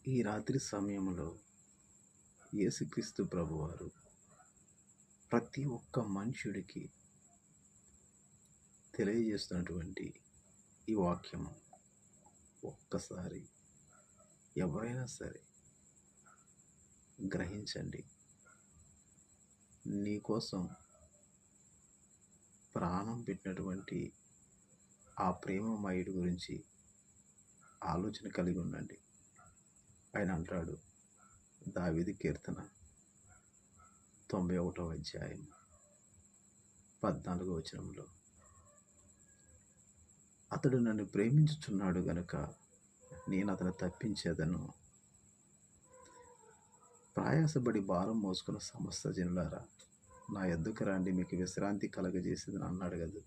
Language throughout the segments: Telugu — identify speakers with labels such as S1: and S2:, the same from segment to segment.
S1: ఈ రాత్రి సమయంలో యేసుక్రీస్తు ప్రభువారు ప్రతి ఒక్క మనుషుడికి తెలియజేస్తున్నటువంటి ఈ వాక్యము ఒక్కసారి ఎవరైనా సరే గ్రహించండి. నీకోసం ప్రాణం పెట్టినటువంటి ఆ ప్రేమమయుడి గురించి ఆలోచన కలిగి ఉండండి. ఆయన అంటాడు, దావీదు కీర్తన 91వ అధ్యాయం 14వ వచనంలో, అతడు నన్ను ప్రేమించుచున్నాడు గనుక నేను అతను తప్పించేదను. ప్రయాసపడి భారం మోసుకున్న సమస్త జనులారా, నా యొద్దకు రండి, మీకు విశ్రాంతి కలగజేసేదని అన్నాడు కదా.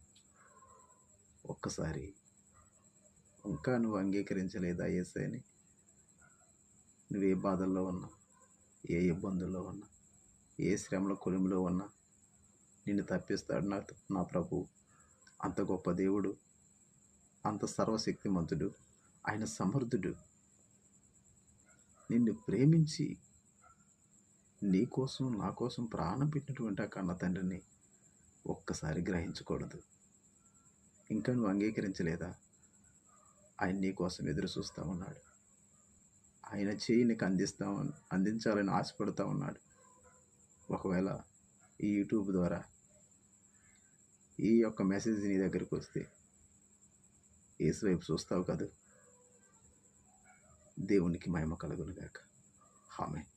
S1: ఒక్కసారి ఇంకా నువ్వు అంగీకరించలేదా యేసయ్యని? నువ్వే బాధల్లో ఉన్నా, ఏ ఇబ్బందుల్లో ఉన్నా, ఏ శ్రమల కొలిమిలో ఉన్నా నిన్ను తప్పిస్తాడు నా ప్రభు. అంత గొప్ప దేవుడు, అంత సర్వశక్తిమంతుడు, ఆయన సమర్థుడు. నిన్ను ప్రేమించి నీకోసం నా కోసం ప్రాణం పెట్టినటువంటి ఆ కన్న తండ్రిని ఒక్కసారి గ్రహించకూడదు. ఇంకా నువ్వు అంగీకరించలేదా? ఆయన నీ కోసం ఎదురు చూస్తూ ఉన్నాడు. ఆయన చేయి నీకు అందించాలని ఆశపడుతూ ఉన్నాడు. ఒకవేళ ఈ యూట్యూబ్ ద్వారా ఈ యొక్క మెసేజ్ నీ దగ్గరికి వస్తే యేసు వైపు చూస్తావు కదా. దేవునికి మహిమ కలుగును గాక. ఆమేన్.